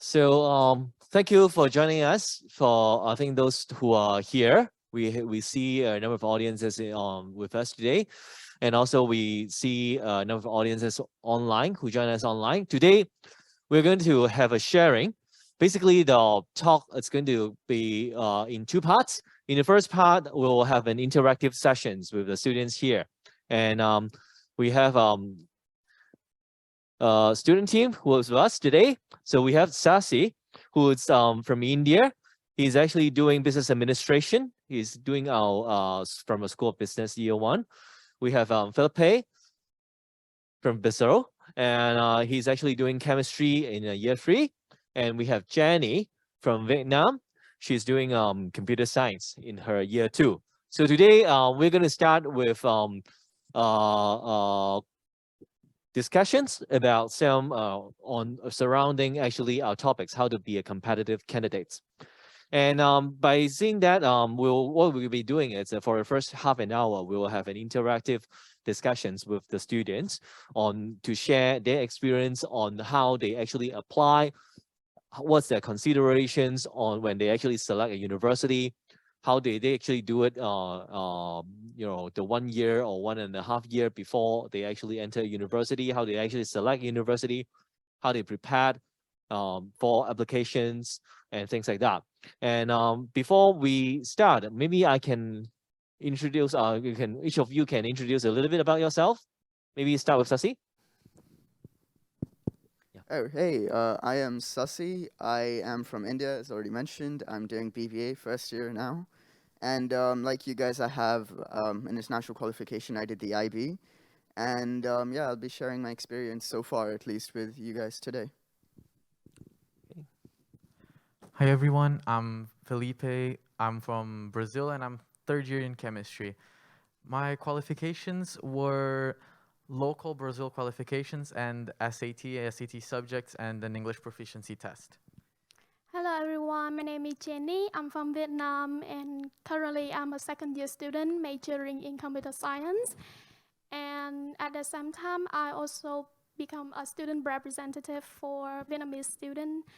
Thank you for joining us. For I think those who are here, we see a number of audiences with us today, and also we see a number of audiences online who join us online today. We're going to have a sharing. Basically, the talk is going to be in two parts. In the first part, we will have an interactive sessions with the students here, and we have student team who is with us today. So we have Sasi, who is from India. He's actually doing business administration. He's doing our from a school of business year one. We have Philippe from Brazil, and he's actually doing chemistry in year three. And we have Jenny from Vietnam. She's doing computer science in her year two. So today we're going to start with discussions about some on surrounding actually our topics, how to be a competitive candidate. And by seeing that, what we'll be doing is for the first half an hour, we will have an interactive discussions with the students on to share their experience on how they actually apply, what's their considerations on when they actually select a university, how they actually do it, the 1 year or 1.5 year before they actually enter university, how they actually select university, how they prepare for applications and things like that. And before we start, maybe I can introduce, each of you can introduce a little bit about yourself. Maybe start with Sasi. Oh, hey, I am Sasi. I am from India, as already mentioned. I'm doing BBA first year now. And like you guys, I have an international qualification. I did the IB. And yeah, I'll be sharing my experience so far, at least, with you guys today. Hi everyone, I'm Felipe. I'm from Brazil and I'm third year in chemistry. My qualifications were local Brazil qualifications and SAT subjects and an English proficiency test. Hello everyone, my name is Jenny. I'm from Vietnam and currently I'm a second year student majoring in computer science. And at the same time, I also become a student representative for Vietnamese students.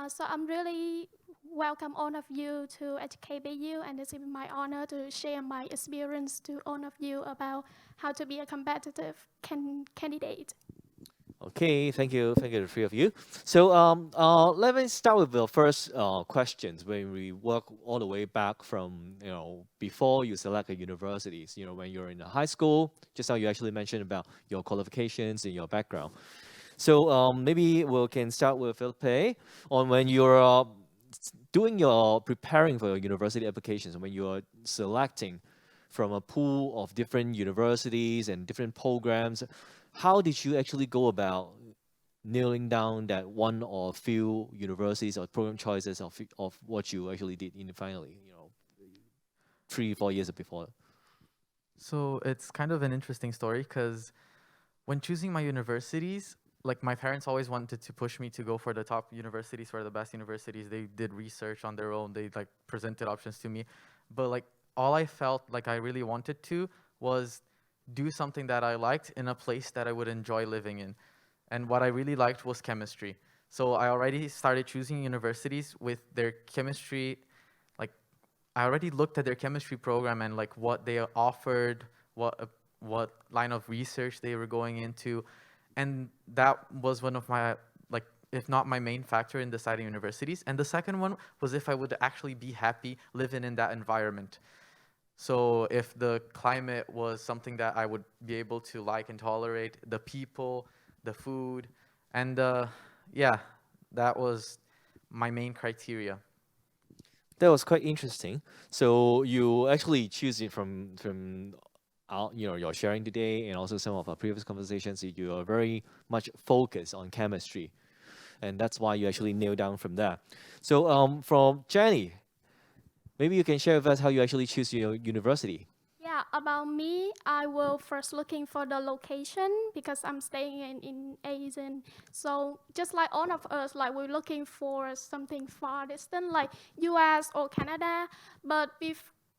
So I'm really welcome all of you to HKBU, and it's my honor to share my experience to all of you about how to be a competitive candidate. Okay, thank you, the three of you. So let me start with the first questions. When we work all the way back from before you select a universities, when you're in high school, just how you actually mentioned about your qualifications and your background. So maybe we can start with Philippe on when you're doing your preparing for your university applications, when you're selecting from a pool of different universities and different programs. How did you actually go about nailing down that one or few universities or program choices of what you actually did in finally, 3-4 years before? So it's kind of an interesting story because when choosing my universities, like my parents always wanted to push me to go for the top universities, for the best universities. They did research on their own. They like presented options to me. But like all I felt like I really wanted to was do something that I liked in a place that I would enjoy living in. And what I really liked was chemistry. So I already started choosing universities with their chemistry. Like I already looked at their chemistry program and like what they offered, what line of research they were going into. And that was one of my, like, if not my main factor in deciding universities. And the second one was if I would actually be happy living in that environment. So if the climate was something that I would be able to like and tolerate, the people, the food, and yeah, that was my main criteria. That was quite interesting. So you actually choose it from your sharing today and also some of our previous conversations. You are very much focused on chemistry, and that's why you actually nail down from there. So from Jenny, maybe you can share with us how you actually choose your university. Yeah, about me, I will first looking for the location because I'm staying in Asian. So just like all of us, like we're looking for something far distant, like US or Canada. But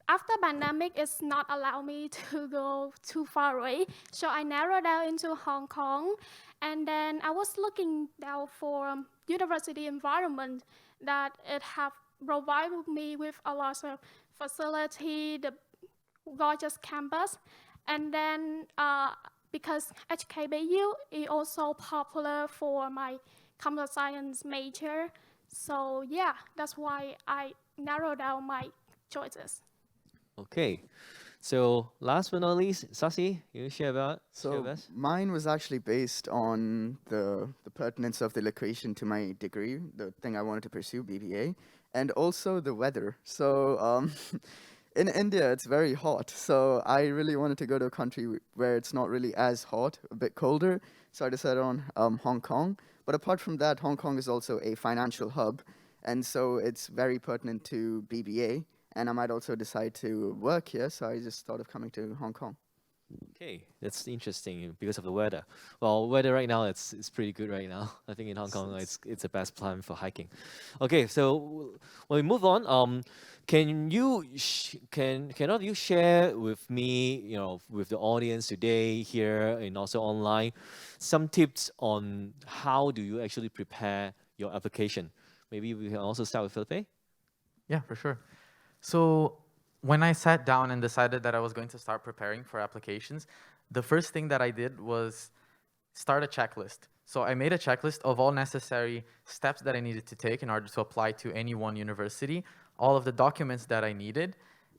after pandemic, it's not allow me to go too far away. So I narrowed down into Hong Kong, and then I was looking down for university environment that it have provided me with a lot of facility, the gorgeous campus, and then because HKBU is also popular for my computer science major, so yeah, that's why I narrowed down my choices. Okay. So last but not least, Sasi, you share with So us? mine was actually based on the pertinence of the location to my degree, the thing I wanted to pursue, BBA, and also the weather. So in India, it's very hot. So I really wanted to go to a country where it's not really as hot, a bit colder. So I decided on Hong Kong. But apart from that, Hong Kong is also a financial hub. And so it's very pertinent to BBA. And I might also decide to work here. So I just thought of coming to Hong Kong. Okay, that's interesting because of the weather. Well, weather right now it's pretty good right now. I think in Hong Kong it's the best time for hiking. Okay, so when we move on, can you can all of you share with me, with the audience today here and also online, some tips on how do you actually prepare your application? Maybe we can also start with Felipe. Yeah, for sure. So when I sat down and decided that I was going to start preparing for applications, the first thing that I did was start a checklist. So I made a checklist of all necessary steps that I needed to take in order to apply to any one university, all of the documents that I needed,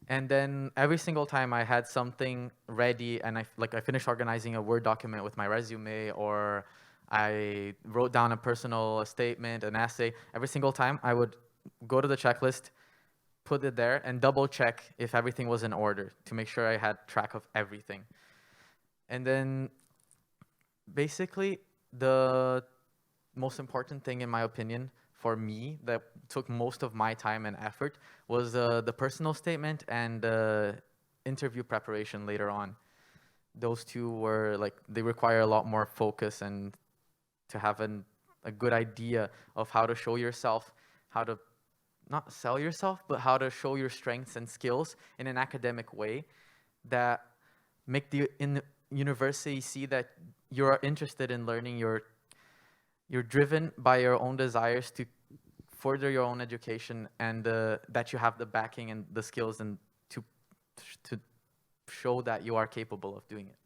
and then every single time I had something ready and I finished organizing a Word document with my resume, or I wrote down a personal statement, an essay, every single time I would go to the checklist, put it there, and double check if everything was in order to make sure I had track of everything. And then basically the most important thing, in my opinion, for me, that took most of my time and effort was the personal statement and the interview preparation later on. Those two were they require a lot more focus and to have a good idea of how to show yourself, how to not sell yourself, but how to show your strengths and skills in an academic way that make the university see that you're interested in learning, you're driven by your own desires to further your own education, and that you have the backing and the skills and to show that you are capable of doing it.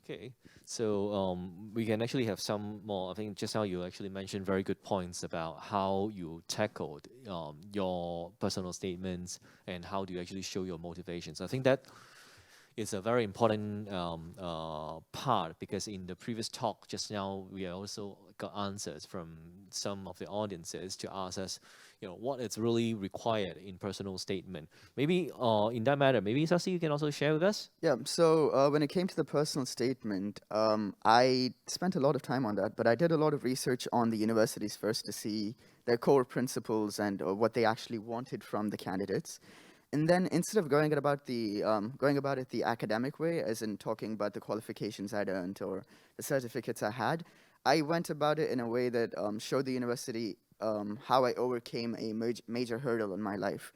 Okay, so we can actually have some more. I think just now you actually mentioned very good points about how you tackled your personal statements and how do you actually show your motivations. I think that is a very important part, because in the previous talk just now, we also got answers from some of the audiences to ask us, what is really required in personal statement. Maybe in that matter, maybe Sasi, you can also share with us. Yeah, so when it came to the personal statement, I spent a lot of time on that, but I did a lot of research on the universities first to see their core principles and what they actually wanted from the candidates. And then instead of going about it the academic way, as in talking about the qualifications I'd earned or the certificates I had, I went about it in a way that showed the university how I overcame a major hurdle in my life.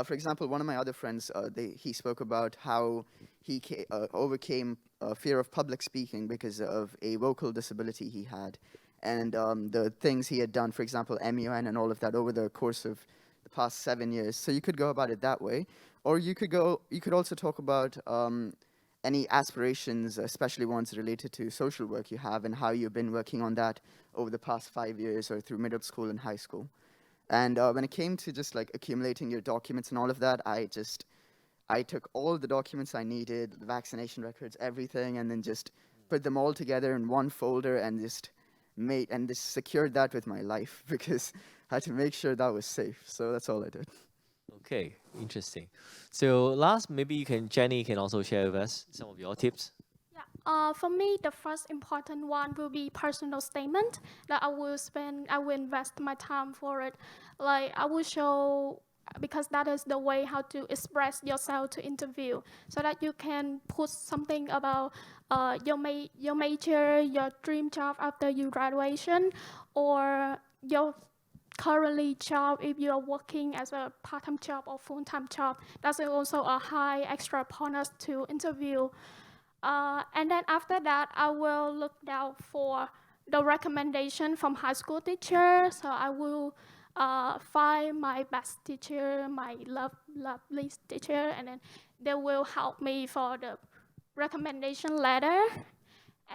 For example, one of my other friends, he spoke about how he overcame fear of public speaking because of a vocal disability he had, and the things he had done, for example, MUN and all of that over the course of the past 7 years. So you could go about it that way, or you could also talk about any aspirations, especially ones related to social work you have, and how you've been working on that over the past 5 years or through middle school and high school. And when it came to just accumulating your documents and all of that, I took all the documents I needed, the vaccination records, everything, and then just put them all together in one folder and just secured that with my life, because I had to make sure that was safe. So that's all I did. Okay, interesting. So last, maybe Jenny can also share with us some of your tips. Yeah. For me, the first important one will be personal statement that I will invest my time for it. I will show, because that is the way how to express yourself to interview, so that you can put something about your major, your dream job after your graduation, or your currently job, if you are working as a part-time job or full-time job, that's also a high extra bonus to interview. And then after that, I will look down for the recommendation from high school teacher. So I will find my best teacher, my lovely teacher, and then they will help me for the recommendation letter.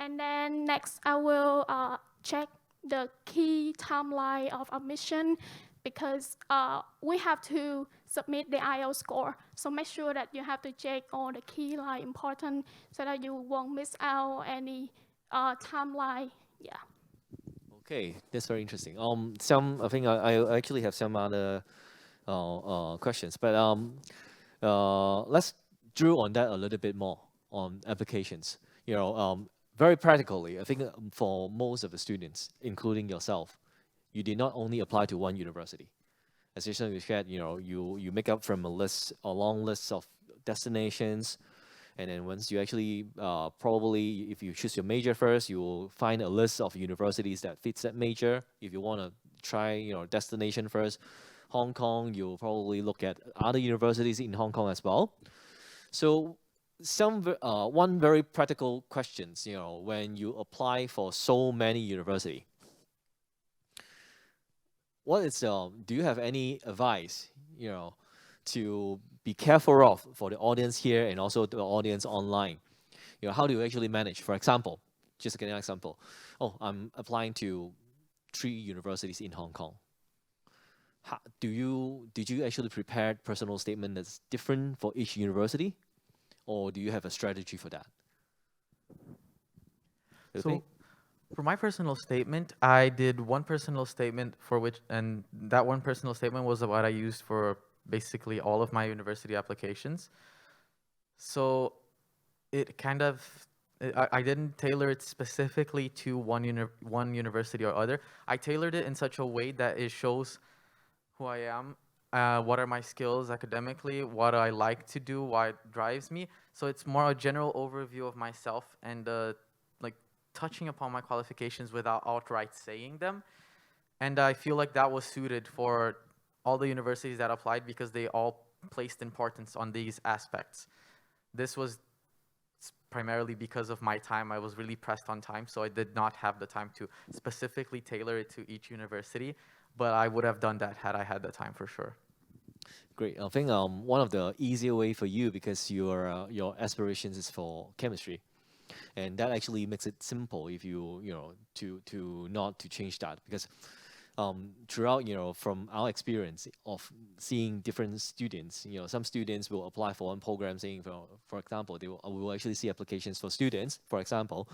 And then next, I will check the key timeline of admission because we have to submit the IELTS score. So make sure that you have to check all the key line important so that you won't miss out any timeline. Yeah. Okay, that's very interesting. I think I actually have some other questions, but let's drill on that a little bit more on applications. Very practically, I think for most of the students, including yourself, you did not only apply to one university. As you said, you make up from a long list of destinations, and then once you actually probably, if you choose your major first, you will find a list of universities that fits that major. If you want to try destination first, Hong Kong, you'll probably look at other universities in Hong Kong as well. So one very practical questions, when you apply for so many university, do you have any advice, to be careful of for the audience here and also the audience online? How do you actually manage? For example, just to get an example, I'm applying to 3 universities in Hong Kong. Did you actually prepare personal statement that's different for each university, or do you have a strategy for that? So, for my personal statement, I did one personal statement and that one personal statement was what I used for basically all of my university applications. So it kind of, I didn't tailor it specifically to one university or other. I tailored it in such a way that it shows who I am, what are my skills academically, what I like to do, what drives me. So it's more a general overview of myself and touching upon my qualifications without outright saying them. And I feel like that was suited for all the universities that applied because they all placed importance on these aspects. This was primarily because of my time. I was really pressed on time, so I did not have the time to specifically tailor it to each university, but I would have done that had I had the time for sure. Great. I think one of the easier way for you, because your aspirations is for chemistry, and that actually makes it simple if to not to change that, because throughout from our experience of seeing different students, some students will apply for one program, saying for example we will actually see applications for students, for example,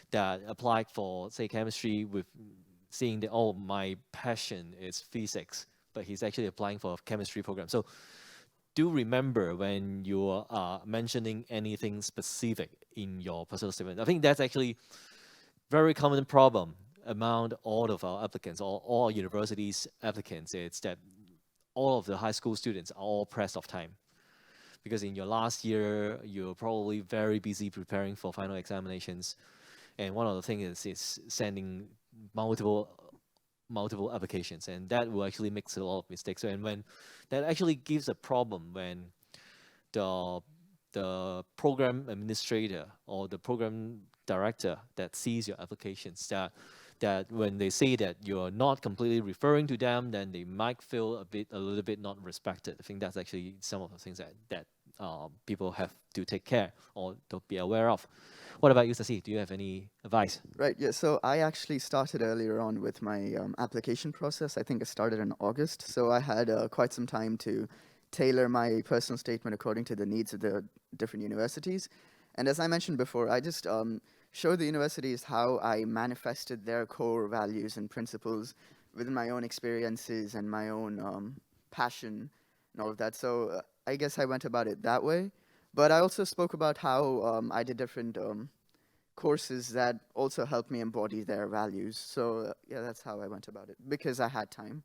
that applied for say chemistry with seeing that my passion is physics, but he's actually applying for a chemistry program. So do remember when you are mentioning anything specific in your personal statement. I think that's actually very common problem among all of our applicants, all universities applicants. It's that all of the high school students are all pressed of time, because in your last year you're probably very busy preparing for final examinations, and one of the things is sending multiple applications, and that will actually make a lot of mistakes. And when that actually gives a problem when the program administrator or the program director that sees your applications, that when they say that you're not completely referring to them, then they might feel a little bit not respected. I think that's actually some of the things that people have to take care or to be aware of. What about you, Sasi? Do you have any advice? Right, yeah, so I actually started earlier on with my application process. I think I started in August, so I had quite some time to tailor my personal statement according to the needs of the different universities. And as I mentioned before, I just show the universities how I manifested their core values and principles within my own experiences and my own passion and all of that. So I guess I went about it that way. But I also spoke about how I did different courses that also helped me embody their values. So yeah, that's how I went about it, because I had time.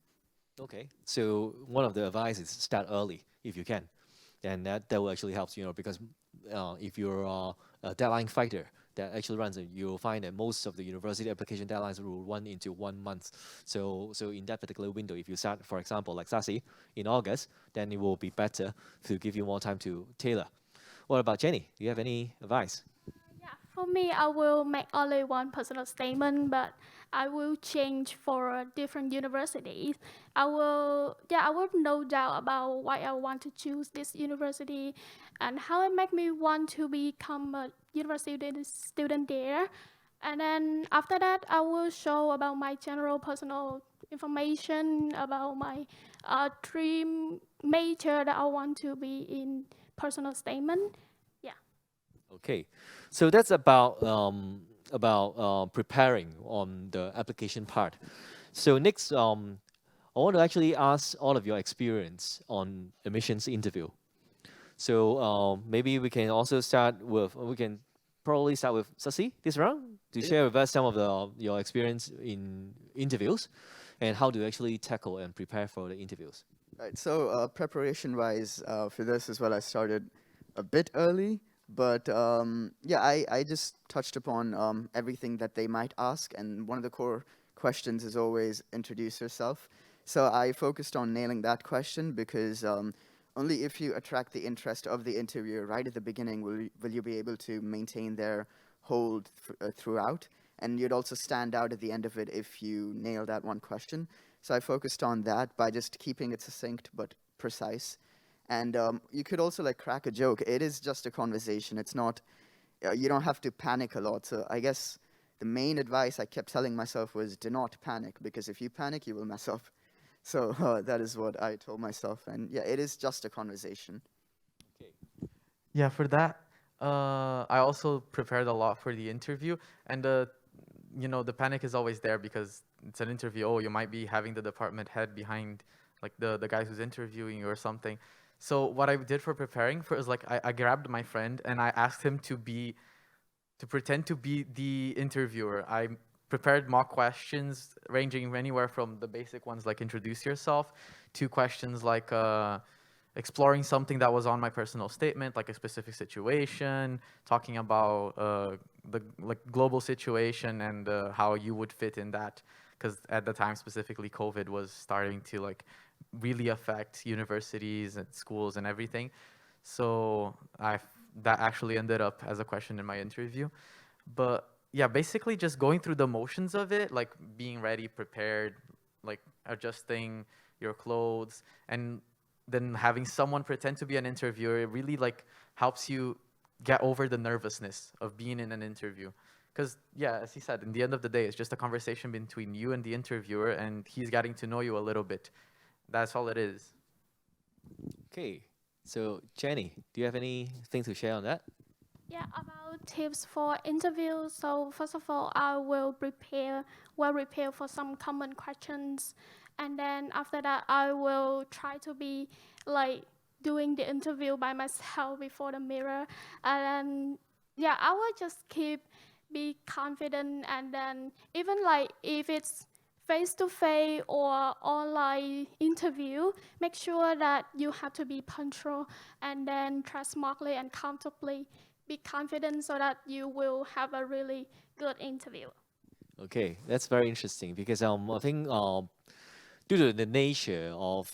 Okay, so one of the advice is start early if you can, and that will actually help, because if you're a deadline fighter, that actually runs, you'll find that most of the university application deadlines will run into 1 month. So in that particular window, if you start, for example, like Sasi in August, then it will be better to give you more time to tailor. What about Jenny? Do you have any advice? Yeah, for me, I will make only one personal statement, but I will change for different universities. I will no doubt about why I want to choose this university and how it make me want to become a university student there. And then after that, I will show about my general personal information about my dream major that I want to be in personal statement. Yeah. Okay, so that's about preparing on the application part. So next, I want to actually ask all of your experience on admissions interview. So maybe we can also start with, we can probably start with Sasi this round to share with us some of your experience in interviews and how to actually tackle and prepare for the interviews. Right. So preparation-wise for this as well, I started a bit early, but yeah, I just touched upon everything that they might ask, and one of the core questions is always introduce yourself. So I focused on nailing that question because only if you attract the interest of the interviewer right at the beginning will you be able to maintain their hold throughout, and you'd also stand out at the end of it if you nail that one question. So I focused on that by just keeping it succinct but precise. And you could also like crack a joke. It is just a conversation. It's not, you don't have to panic a lot. So I guess the main advice I kept telling myself was do not panic, because if you panic, you will mess up. So that is what I told myself. And yeah, it is just a conversation. Okay. Yeah, for that, I also prepared a lot for the interview, and the panic is always there because it's an interview. Oh, you might be having the department head behind, like the guy who's interviewing you or something. So what I did for preparing for is like I grabbed my friend and I asked him to pretend to be the interviewer. I prepared mock questions ranging anywhere from the basic ones like introduce yourself to questions like exploring something that was on my personal statement, like a specific situation, talking about the like global situation and how you would fit in that. Because at the time specifically, COVID was starting to like really affect universities and schools and everything. So that actually ended up as a question in my interview. But yeah, basically just going through the motions of it, like being ready, prepared, like adjusting your clothes, and then having someone pretend to be an interviewer, it really like helps you get over the nervousness of being in an interview. Because yeah, as he said, in the end of the day, it's just a conversation between you and the interviewer, and he's getting to know you a little bit. That's all it is. Okay, so Jenny, do you have anything to share on that? Yeah, about tips for interviews. So first of all, I will prepare for some common questions, and then after that, I will try to be like doing the interview by myself before the mirror, and then yeah, I will just be confident, and then even like if it's face-to-face or online interview, make sure that you have to be punctual and then dress smartly and comfortably. Be confident so that you will have a really good interview. Okay, that's very interesting because I think due to the nature of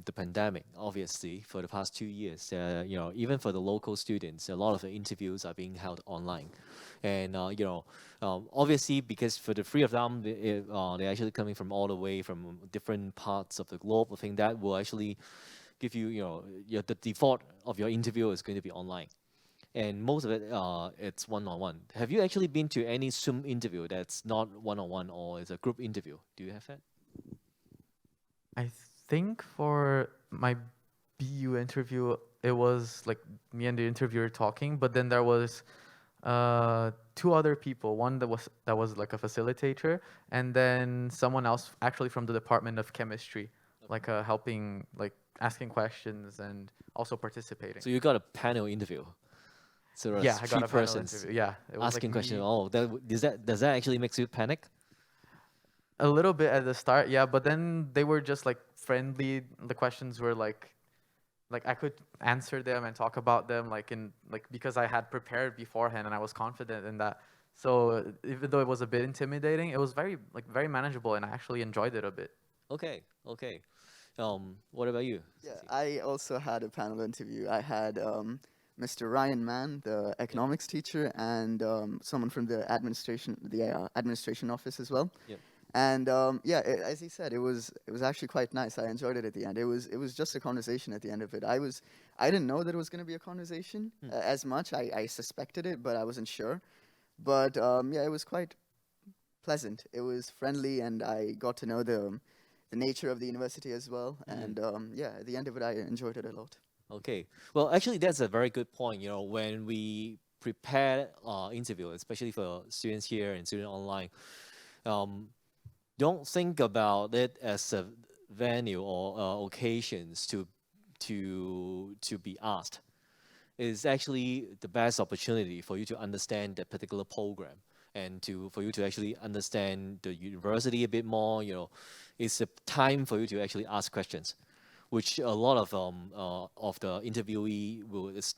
the pandemic, obviously for the past 2 years, even for the local students, a lot of the interviews are being held online, and obviously because for the three of them, they're actually coming from all the way from different parts of the globe. I think that will actually give you, the default of your interview is going to be online. And most of it, it's one-on-one. Have you actually been to any Zoom interview that's not one-on-one or is a group interview? Do you have that? I think for my BU interview, it was like me and the interviewer talking, but then there was two other people. One that was like a facilitator, and then someone else actually from the Department of Chemistry, like helping, like asking questions and also participating. So you got a panel interview. So there's Yeah, I got three a panel persons interview. Yeah, it was asking like questions. me, Oh, does that actually makes you panic? a little bit at the start, yeah, but then they were just like friendly. The questions were like I could answer them and talk about them like because I had prepared beforehand and I was confident in that. So even though it was a bit intimidating, it was very manageable, and I actually enjoyed it a bit. Okay, okay. What about you? Yeah, Sasi? I also had a panel interview. I had Mr. Ryan Mann, the economics teacher, and someone from the administration office as well. Yep. And yeah, as he said, it was actually quite nice. I enjoyed it at the end. It was just a conversation at the end of it. I didn't know that it was going to be a conversation as much. I suspected it, but I wasn't sure. But yeah, it was quite pleasant. It was friendly, and I got to know the nature of the university as well. And yeah, at the end of it, I enjoyed it a lot. Okay. Well, actually, that's a very good point. When we prepare interview, especially for students here and student online, um, don't think about it as a venue or occasions to be asked. It's actually the best opportunity for you to understand that particular program and for you to actually understand the university a bit more. It's a time for you to actually ask questions, which a lot of the interviewee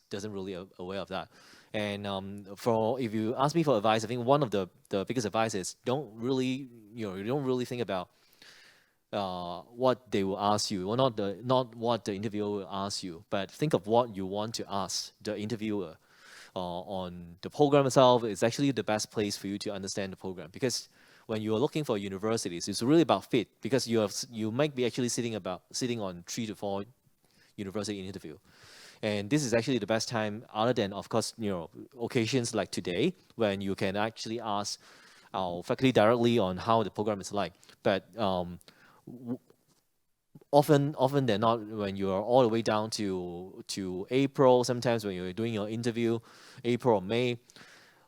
doesn't really aware of that. And if you ask me for advice, I think one of the biggest advice is you don't really think about what they will ask you, or not what the interviewer will ask you, but think of what you want to ask the interviewer on the program itself. Is actually the best place for you to understand the program, because when you are looking for universities, it's really about fit, because you might be actually sitting on 3 to 4 university interview. And this is actually the best time, other than, of course, occasions like today, when you can actually ask our faculty directly on how the program is like. But often than not, when you are all the way down to April, sometimes when you're doing your interview, April or May,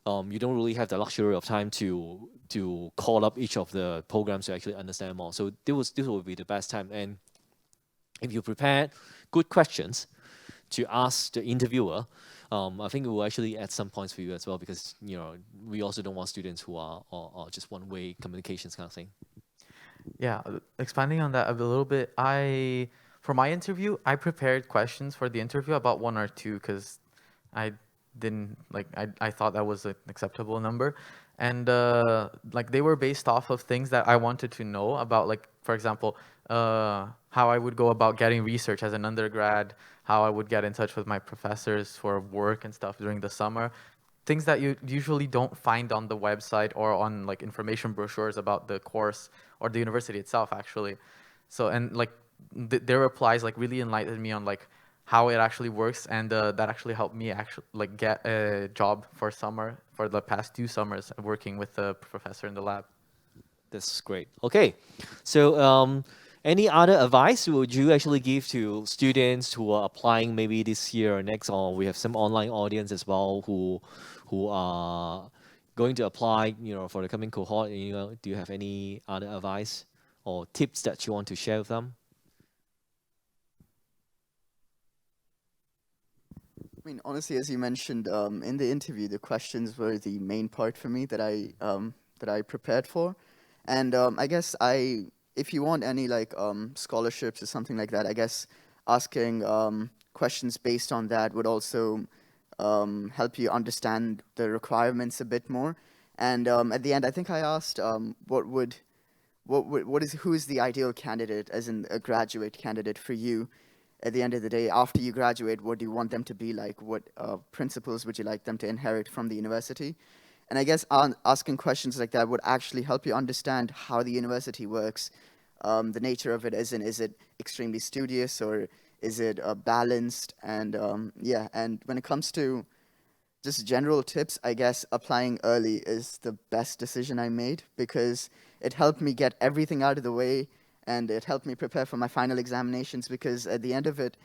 you don't really have the luxury of time to call up each of the programs to actually understand more. So this will be the best time. And if you prepare good questions to ask the interviewer, I think it will actually add some points for you as well, because we also don't want students who are just one-way communications kind of thing. Yeah, expanding on that a little bit, for my interview, I prepared questions for the interview, about 1 or 2, because I didn't I thought that was an acceptable number, and they were based off of things that I wanted to know about, for example, how I would go about getting research as an undergrad, how I would get in touch with my professors for work and stuff during the summer. Things that you usually don't find on the website or on information brochures about the course or the university itself, actually. So, and their replies really enlightened me on how it actually works, and that actually helped me actually get a job for the past 2 summers working with the professor in the lab. That's great. Okay, so any other advice would you actually give to students who are applying maybe this year or next, or we have some online audience as well who are going to apply, for the coming cohort? Do you have any other advice or tips that you want to share with them? I mean, honestly, as you mentioned in the interview, the questions were the main part for me that I prepared for, and I guess if you want any scholarships or something like that, I guess asking questions based on that would also help you understand the requirements a bit more. And at the end, I think I asked who is the ideal candidate, as in a graduate candidate for you. At the end of the day, after you graduate, what do you want them to be like? What principles would you like them to inherit from the university? And I guess asking questions like that would actually help you understand how the university works, the nature of it. Is it extremely studious, or is it balanced? And yeah, and when it comes to just general tips, I guess applying early is the best decision I made, because it helped me get everything out of the way, and it helped me prepare for my final examinations, because at the end of it,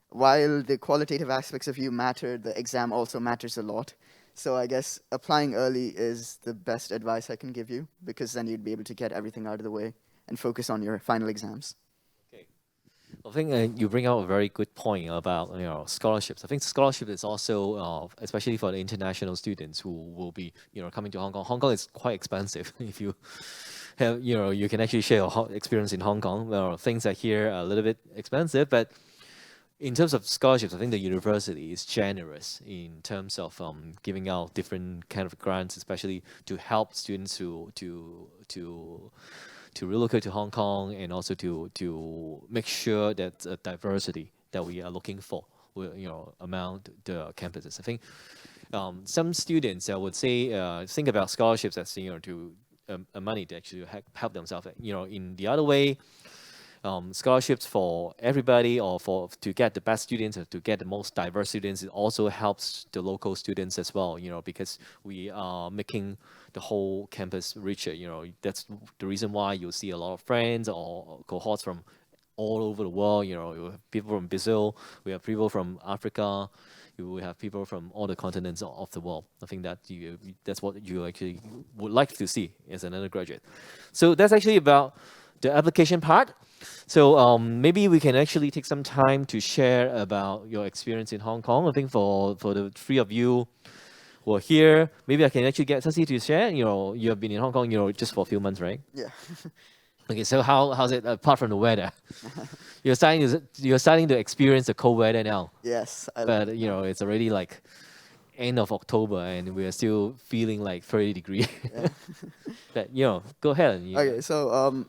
while the qualitative aspects of you matter, the exam also matters a lot. So I guess applying early is the best advice I can give you, because then you'd be able to get everything out of the way and focus on your final exams. Okay, I think you bring out a very good point about scholarships. I think scholarship is also especially for the international students who will be coming to Hong Kong. Hong Kong is quite expensive. If you have you can actually share your experience in Hong Kong. Well, things are here a little bit expensive, but in terms of scholarships, I think the university is generous in terms of giving out different kind of grants, especially to help students to relocate to Hong Kong, and also to make sure that diversity that we are looking for will, among the campuses. I think some students, I would say, think about scholarships as, to money to actually help themselves. In the other way, scholarships for everybody, or to get the best students, or to get the most diverse students, it also helps the local students as well, because we are making the whole campus richer. That's the reason why you'll see a lot of friends or cohorts from all over the world. You have people from Brazil, we have people from Africa, we have people from all the continents of the world. I think that that's what you actually would like to see as an undergraduate. So that's actually about the application part. So maybe we can actually take some time to share about your experience in Hong Kong. I think for the three of you who are here, maybe I can actually get Sasi to share. You have been in Hong Kong, just for a few months, right? Yeah. Okay, so how's it apart from the weather? You're starting to experience the cold weather now, Yes. but it's already like end of October and we are still feeling like 30 degrees. Yeah. But go ahead. Okay, so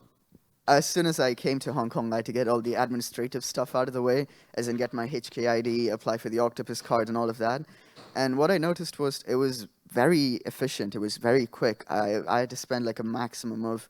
as soon as I came to Hong Kong, I had to get all the administrative stuff out of the way, as in get my HKID, apply for the Octopus card and all of that. And what I noticed was it was very efficient. It was very quick. I had to spend like a maximum of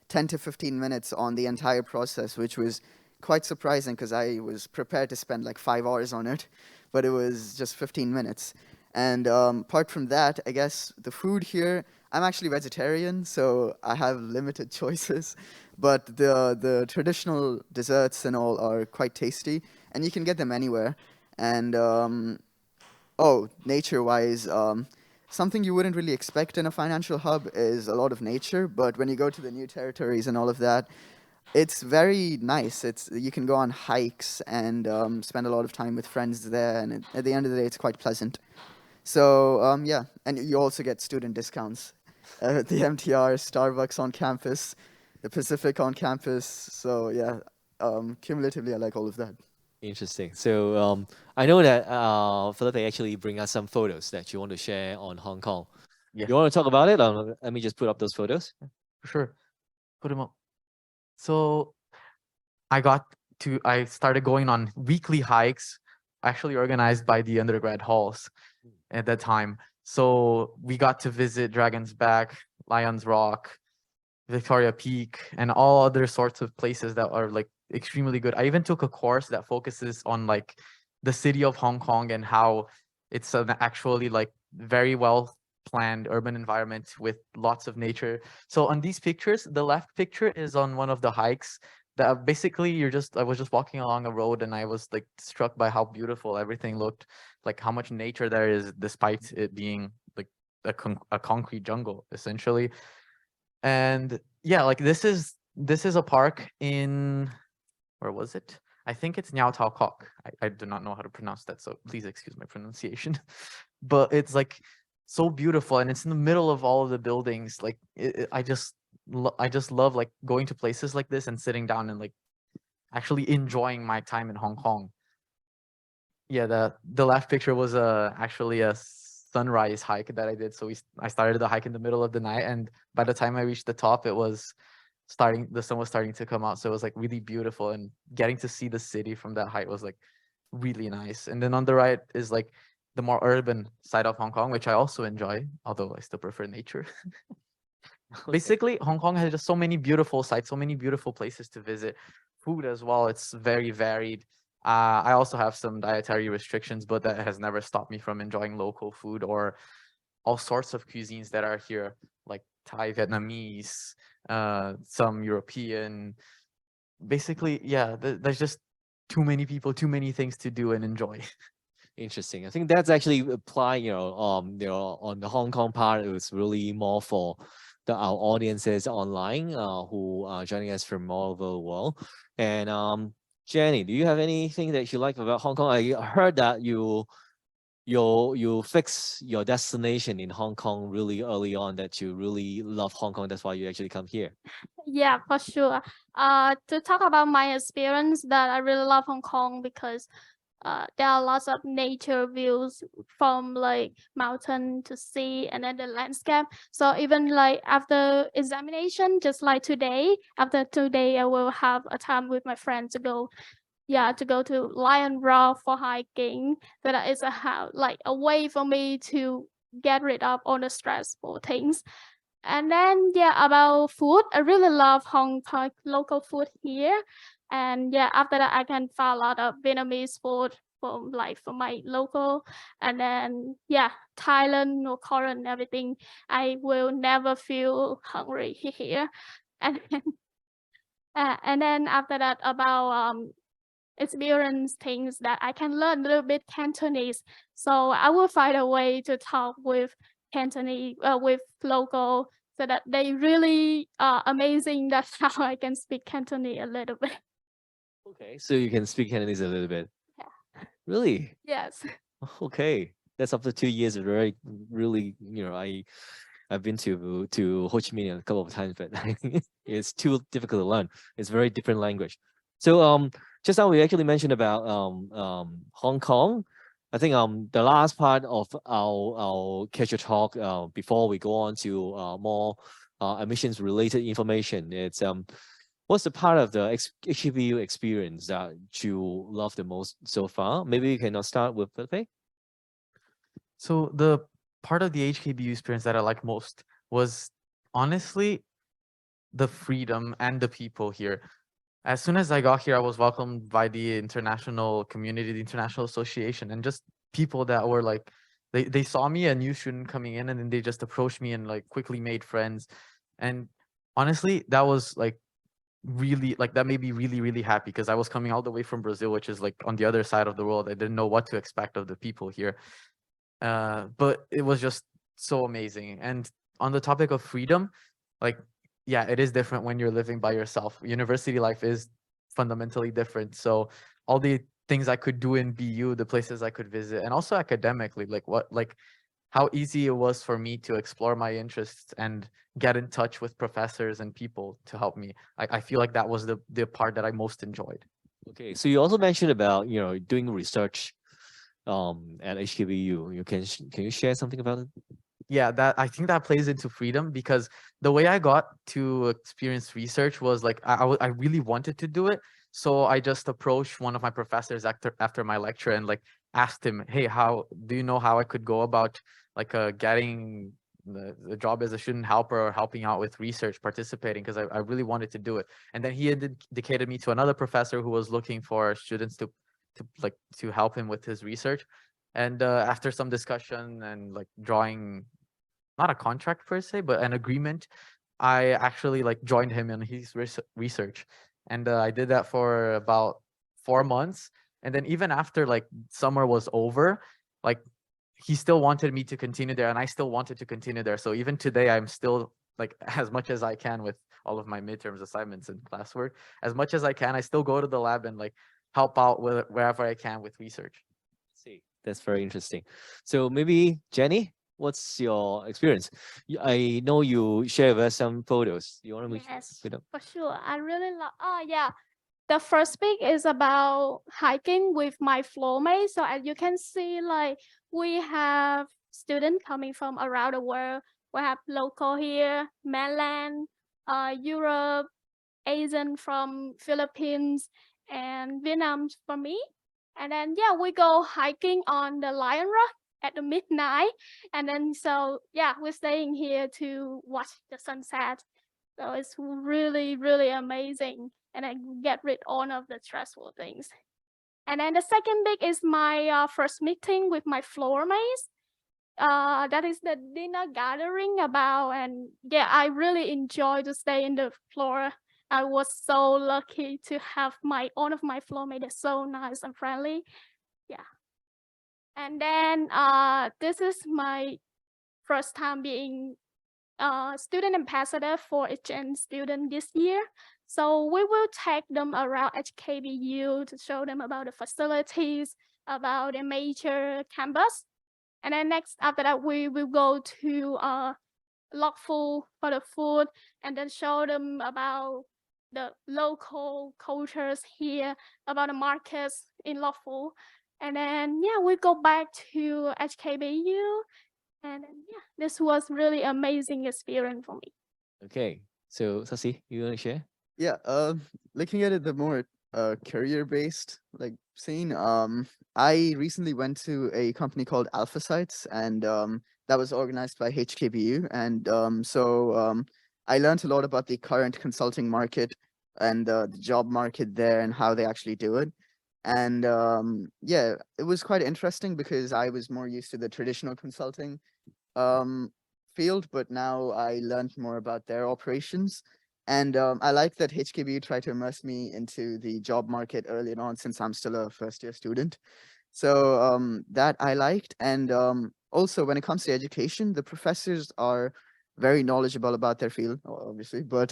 10 to 15 minutes on the entire process, which was quite surprising because I was prepared to spend like 5 hours on it, but it was just 15 minutes. And apart from that, I guess the food here, I'm actually vegetarian, so I have limited choices, but the traditional desserts and all are quite tasty, and you can get them anywhere. And nature-wise, something you wouldn't really expect in a financial hub is a lot of nature, but when you go to the new territories and all of that, it's very nice. You can go on hikes and spend a lot of time with friends there, and at the end of the day, it's quite pleasant. So yeah, and you also get student discounts at the MTR, Starbucks on campus, the Pacific on campus. So yeah, cumulatively, I like all of that. Interesting. So I know that Philip actually bring us some photos that you want to share on Hong Kong. Yes. You want to talk about it? Let me just put up those photos. For sure. Put them up. So I started going on weekly hikes, actually organized by the undergrad halls at that time. So we got to visit Dragon's Back, Lion's Rock, Victoria Peak, and all other sorts of places that are like extremely good. I even took a course that focuses on like the city of Hong Kong and how it's an actually like very well planned urban environment with lots of nature. So on these pictures, the left picture is on one of the hikes that basically I was just walking along a road and I was like struck by how beautiful everything looked, like how much nature there is despite it being like a concrete jungle essentially. And yeah, like this is a park in, where was it? I think it's Niao Tao Kok. I do not know how to pronounce that, so please excuse my pronunciation. But it's like so beautiful, and it's in the middle of all of the buildings. Like I just love like going to places like this and sitting down and like actually enjoying my time in Hong Kong. Yeah, the last picture was actually a sunrise hike that I did. So I started the hike in the middle of the night, and by the time I reached the top, the sun was starting to come out. So it was like really beautiful, and getting to see the city from that height was like really nice. And then on the right is like the more urban side of Hong Kong, which I also enjoy, although I still prefer nature. Basically, Hong Kong has just so many beautiful sites, so many beautiful places to visit. Food as well, it's very varied. I also have some dietary restrictions, but that has never stopped me from enjoying local food or all sorts of cuisines that are here, like Thai, Vietnamese, some European. Basically, yeah, there's just too many people, too many things to do and enjoy. Interesting. I think that's actually applying, on the Hong Kong part, it was really more for our audiences online who are joining us from all over the world. And Jenny, do you have anything that you like about Hong Kong? I heard that you fix your destination in Hong Kong really early on, that you really love Hong Kong. That's why you actually come here. Yeah, for sure. To talk about my experience, that I really love Hong Kong because there are lots of nature views from like mountain to sea and then the landscape. So even like after examination, just like today, after today, I will have a time with my friends to go, to go to Lion Rock for hiking. So that is like a way for me to get rid of all the stressful things. And then about food, I really love Hong Kong local food here. And after that, I can find a lot of Vietnamese food from my local. And then Thailand or Korean, everything. I will never feel hungry here. And then, after that, about experience things that I can learn a little bit Cantonese. So I will find a way to talk with Cantonese, with local, so that they really are amazing. That's how I can speak Cantonese a little bit. Okay, so you can speak Cantonese a little bit. Yeah. Really? Yes. Okay, that's after 2 years. Very, really, I've been to Ho Chi Minh a couple of times, but it's too difficult to learn. It's very different language. So just now we actually mentioned about Hong Kong. I think the last part of our casual talk before we go on to more admissions related information. It's what's the part of the HKBU experience that you love the most so far? Maybe you can start with Pepe. So the part of the HKBU experience that I like most was honestly the freedom and the people here. As soon as I got here, I was welcomed by the international community, the international association, and just people that were like, they saw me, a new student coming in, and then they just approached me and like quickly made friends. And honestly, that was like really like that made me really, really happy because I was coming all the way from Brazil, which is like on the other side of the world. I didn't know what to expect of the people here. But it was just so amazing. And on the topic of freedom, like, yeah, it is different when you're living by yourself. University life is fundamentally different. So all the things I could do in BU, the places I could visit, and also academically, like how easy it was for me to explore my interests and get in touch with professors and people to help me. I feel like that was the part that I most enjoyed. Okay, so you also mentioned about doing research at HKBU. Can you share something about it? Yeah, that I think that plays into freedom because the way I got to experience research was like I really wanted to do it. So I just approached one of my professors after my lecture and like asked him, hey, how do you know how I could go about like getting the job as a student helper or helping out with research, participating, because I really wanted to do it. And then he indicated me to another professor who was looking for students to help him with his research. And after some discussion and like drawing not a contract per se, but an agreement, I actually like joined him in his research. And I did that for about 4 months. And then even after like summer was over, like he still wanted me to continue there and I still wanted to continue there. So even today, I'm still like as much as I can with all of my midterms assignments and classwork, as much as I can, I still go to the lab and like help out with wherever I can with research. See, that's very interesting. So maybe Jenny, what's your experience? I know you share with us some photos. You want to Yes, with them? for sure. I really love. Oh yeah, the first pic is about hiking with my floor mate. So as you can see, like we have students coming from around the world. We have local here, mainland, Europe, Asian from Philippines, and Vietnam for me. And then we go hiking on the Lion Rock at the midnight. And then we're staying here to watch the sunset. So it's really, really amazing. And I get rid all of the stressful things. And then the second big is my first meeting with my floor mates. That is the dinner gathering about, and I really enjoy to stay in the floor. I was so lucky to have one of my floor mates so nice and friendly. Yeah. And then this is my first time being student ambassador for exchange student this year. So we will take them around HKBU to show them about the facilities, about the major campus. And then next after that, we will go to Lok Fu for the food and then show them about the local cultures here, about the markets in Lok Fu. And then, yeah, we go back to HKBU. And then, yeah, this was really amazing experience for me. Okay, so Sasi, you want to share? Yeah, looking at it the more career based like scene, I recently went to a company called Alpha Sites, and that was organized by HKBU, and I learned a lot about the current consulting market and the job market there and how they actually do it. And yeah, it was quite interesting because I was more used to the traditional consulting um, field, but now I learned more about their operations. And I like that HKBU tried to immerse me into the job market early on, since I'm still a first year student. So that I liked. And also, when it comes to education, the professors are very knowledgeable about their field, obviously, but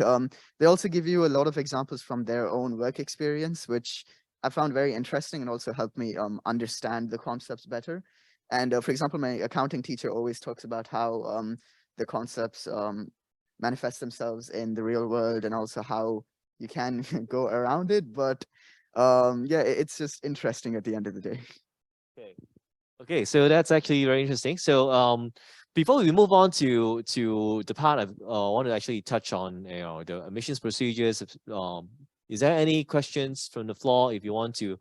they also give you a lot of examples from their own work experience, which I found very interesting and also helped me understand the concepts better. And for example, my accounting teacher always talks about how the concepts manifest themselves in the real world, and also how you can go around it. But yeah, it's just interesting at the end of the day. Okay. Okay, so that's actually very interesting. So before we move on to the part I want to actually touch on, the admissions procedures. Is there any questions from the floor? If you want to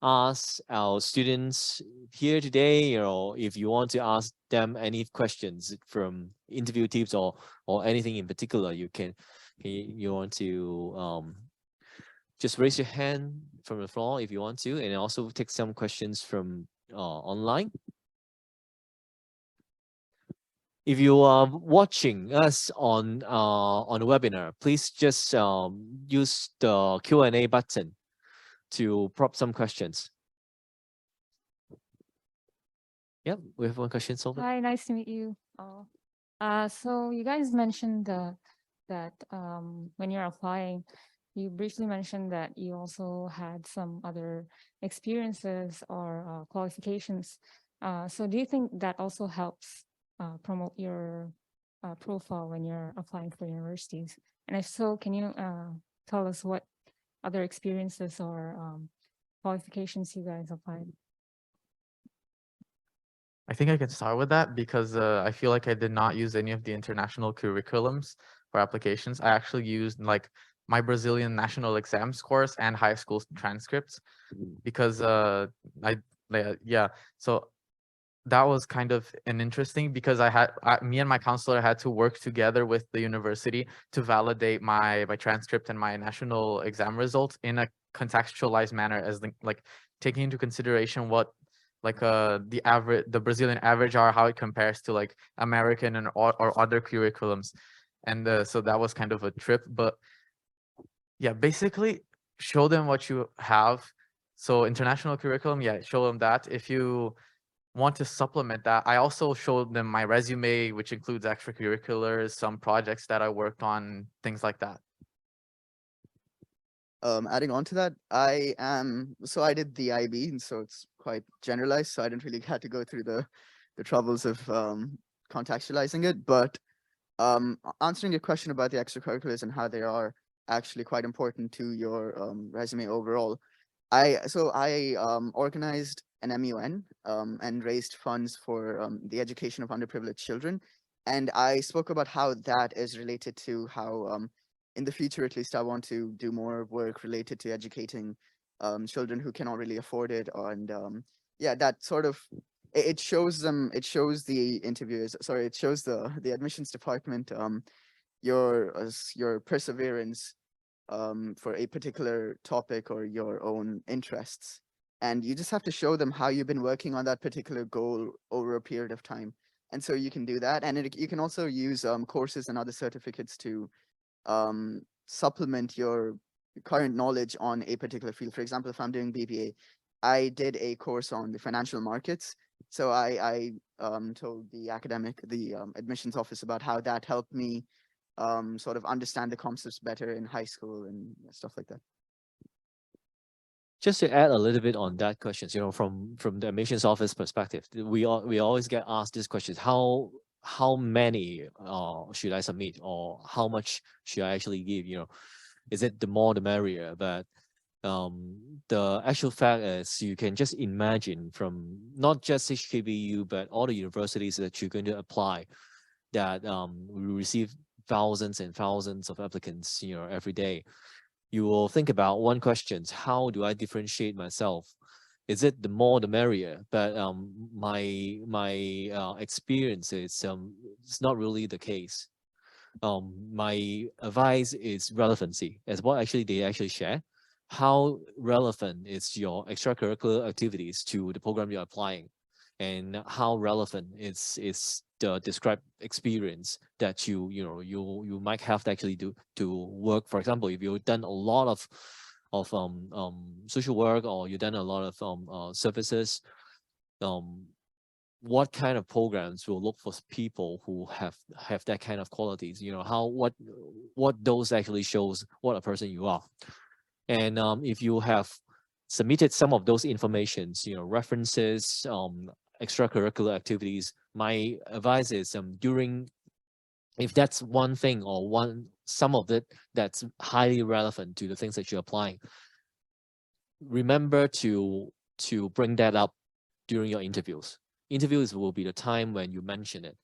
ask our students here today, if you want to ask them any questions from interview tips or anything in particular, you want to just raise your hand from the floor if you want to, and also take some questions from online. If you are watching us on the webinar, please just use the Q&A button to prop some questions. Yep, we have one question, Sylvia. Hi, nice to meet you all. So you guys mentioned that when you're applying, you briefly mentioned that you also had some other experiences or qualifications. So do you think that also helps promote your profile when you're applying for universities? And if so, can you tell us what other experiences or qualifications you guys applied? I think I can start with that because I feel like I did not use any of the international curriculums for applications. I actually used like my Brazilian national exams course and high school transcripts because yeah, so that was kind of an interesting because me and my counselor had to work together with the university to validate my transcript and my national exam results in a contextualized manner, as like taking into consideration what like the Brazilian average are, how it compares to like American and or other curriculums. And so that was kind of a trip. But yeah, basically show them what you have. So international curriculum, yeah, show them that. If you want to supplement that, I also showed them my resume, which includes extracurriculars, some projects that I worked on, things like that. Adding on to that, I did the IB, and so it's quite generalized, so I didn't really have to go through the troubles of contextualizing it. But answering your question about the extracurriculars and how they are actually quite important to your resume overall, I organized an MUN and raised funds for the education of underprivileged children, and I spoke about how that is related to how in the future, at least, I want to do more work related to educating children who cannot really afford it. And yeah, that sort of, it shows the interviewers, sorry, it shows the admissions department your perseverance for a particular topic or your own interests. And you just have to show them how you've been working on that particular goal over a period of time. And so you can do that. And you can also use courses and other certificates to supplement your current knowledge on a particular field. For example, if I'm doing BBA, I did a course on the financial markets. So I told the admissions office about how that helped me sort of understand the concepts better in high school and stuff like that. Just to add a little bit on that questions, from the admissions office perspective, we always get asked these questions: how many should I submit, or how much should I actually give? Is it the more the merrier? But The actual fact is you can just imagine from not just HKBU, but all the universities that you're going to apply, that we receive thousands and thousands of applicants, every day. You will think about one question: how do I differentiate myself? Is it the more the merrier? But my experience is it's not really the case. My advice is relevancy, as what actually they actually share. How relevant is your extracurricular activities to the program you're applying, and how relevant is the described experience that you might have to actually do to work. For example, if you've done a lot of social work, or you've done a lot of services, um, what kind of programs will look for people who have that kind of qualities? How what those actually shows what a person you are. And if you have submitted some of those informations, references, extracurricular activities, my advice is during, if that's one thing or some of it that's highly relevant to the things that you're applying, remember to bring that up during your interviews. Interviews will be the time when you mention it.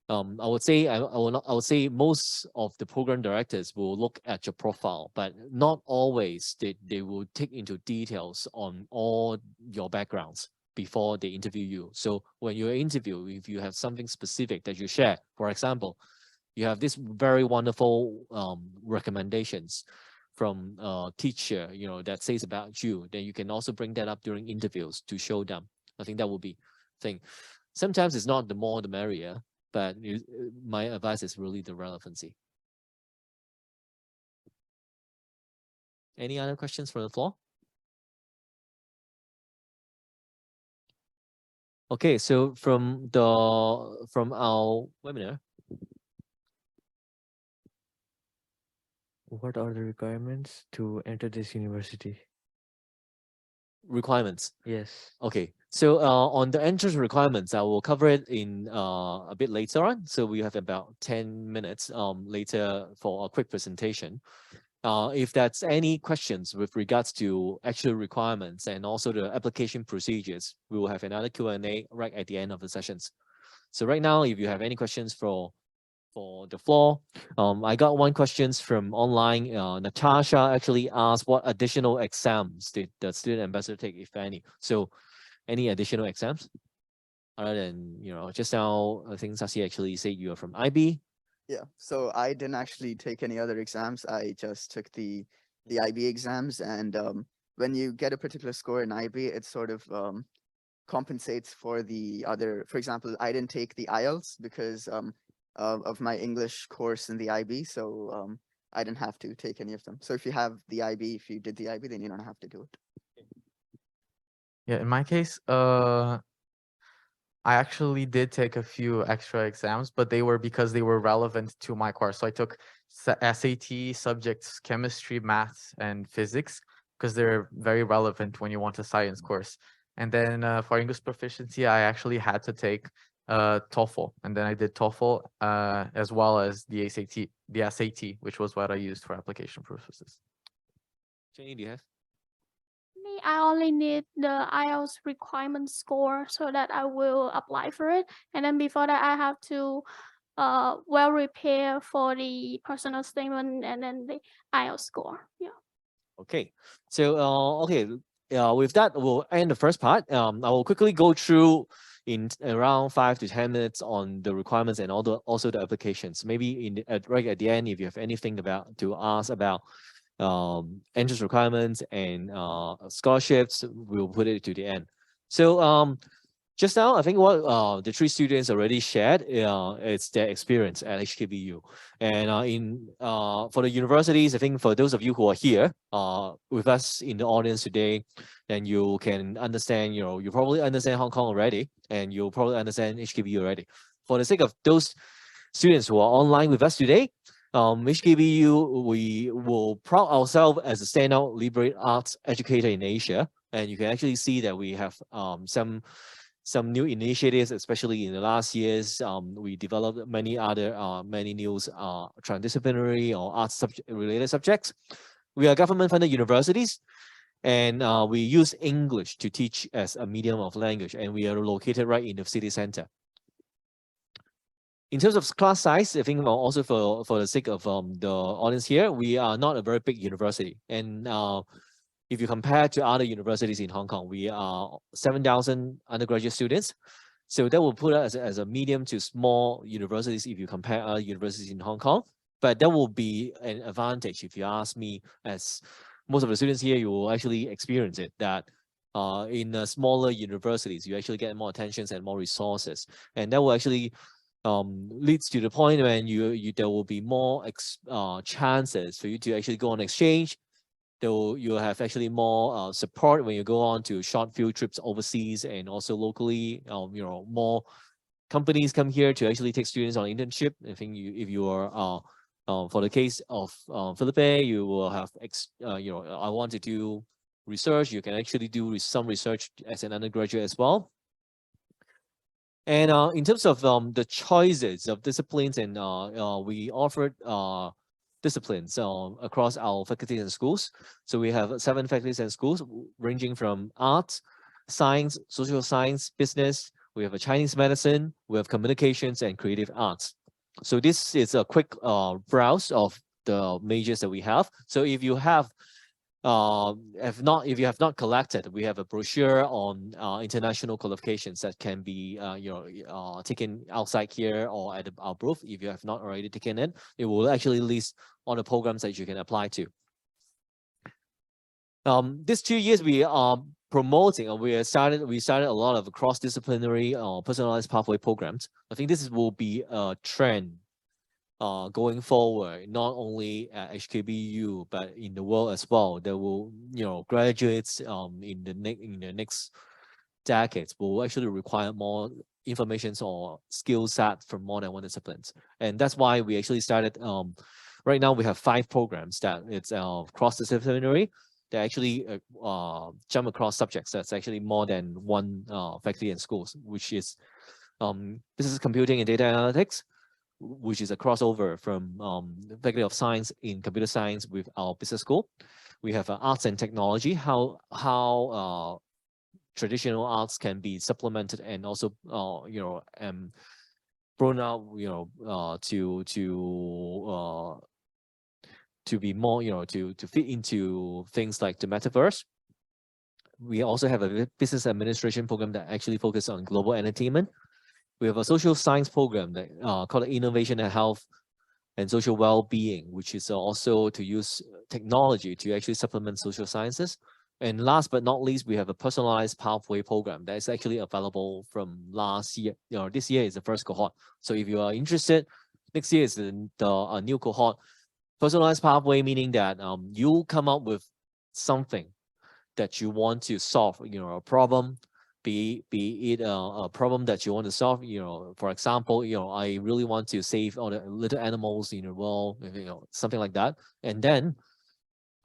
I would say I would say most of the program directors will look at your profile, but not always they will take into details on all your backgrounds before they interview you. So when you interview, if you have something specific that you share, for example, you have this very wonderful recommendations from a teacher, that says about you, then you can also bring that up during interviews to show them. I think that would be thing. Sometimes it's not the more the merrier, but my advice is really the relevancy. Any other questions from the floor? Okay, so from our webinar, what are the requirements to enter this university? requirements. Yes. Okay, so on the entrance requirements, I will cover it in a bit later on. So we have about 10 minutes later for a quick presentation. If that's any questions with regards to actual requirements and also the application procedures, we will have another Q&A right at the end of the sessions. So right now, if you have any questions for the floor, I got one questions from online. Natasha actually asked what additional exams did the student ambassador take, if any. So any additional exams other than, just now, I think Sasi actually said you are from IB. Yeah, so I didn't actually take any other exams. I just took the IB exams, and when you get a particular score in IB, it sort of compensates for the other. For example, I didn't take the IELTS because of my English course in the IB, so I didn't have to take any of them. So if you have the IB, if you did the IB, then you don't have to do it. Yeah, in my case, I actually did take a few extra exams, but they were because they were relevant to my course. So I took SAT subjects, chemistry, maths, and physics, because they're very relevant when you want a science course. And then for English proficiency, I actually had to take TOEFL, and then I did TOEFL as well as the SAT, which was what I used for application purposes. Jenny, do you have? Me, I only need the IELTS requirement score so that I will apply for it. And then before that, I have to well prepare for the personal statement and then the IELTS score. Yeah. Okay, so okay, with that we'll end the first part. I will quickly go through in around 5 to 10 minutes on the requirements and also the applications. Maybe right at the end, if you have anything to ask about entrance requirements and scholarships, we'll put it to the end. So just now, I think what the three students already shared is their experience at HKBU. And for the universities, I think for those of you who are here with us in the audience today, then you can understand, you probably understand Hong Kong already, and you'll probably understand HKBU already. For the sake of those students who are online with us today, HKBU, we will proud ourselves as a standout liberal arts educator in Asia. And you can actually see that we have some new initiatives, especially in the last years. We developed many new transdisciplinary or arts related subjects. We are government-funded universities, and we use English to teach as a medium of language, and we are located right in the city center. In terms of class size, I think also for the sake of the audience here, we are not a very big university. And if you compare to other universities in Hong Kong, we are 7,000 undergraduate students. So that will put us as a medium to small universities if you compare other universities in Hong Kong. But that will be an advantage if you ask me, as most of the students here, you will actually experience it, that in smaller universities, you actually get more attention and more resources. And that will actually leads to the point when there will be more chances for you to actually go on exchange. You'll have actually more support when you go on to short field trips overseas and also locally. More companies come here to actually take students on internship. I think if you are for the case of Philippe, you will have I want to do research. You can actually do some research as an undergraduate as well. And in terms of the choices of disciplines, and we offered disciplines across our faculties and schools. So we have 7 faculties and schools ranging from arts, science, social science, business. We have a Chinese medicine, we have communications and creative arts. So this is a quick browse of the majors that we have. So if you have if you have not collected, we have a brochure on international qualifications that can be taken outside here or at our booth. If you have not already taken it, it will actually list all the programs that you can apply to. These 2 years we are promoting, and we started a lot of cross-disciplinary personalized pathway programs. I think this will be a trend going forward, not only at HKBU but in the world as well. There will, graduates in the next decades will actually require more information or skill set from more than one disciplines, and that's why we actually started. Right now we have 5 programs that it's cross-disciplinary. They actually jump across subjects. That's actually more than one faculty and schools, which is business computing and data analytics, which is a crossover from Faculty of Science in Computer Science with our business school. We have Arts and Technology, how traditional arts can be supplemented and also grown out, to be more, to fit into things like the metaverse. We also have a business administration program that actually focuses on global entertainment. We have a social science program that called Innovation and Health and Social Well-being, which is also to use technology to actually supplement social sciences. And last but not least, we have a personalized pathway program that is actually available from last year. This year is the first cohort. So if you are interested, next year is the new cohort. Personalized pathway meaning that you come up with something that you want to solve, a problem, be it a problem that you want to solve. For example, I really want to save all the little animals in the world, something like that. And then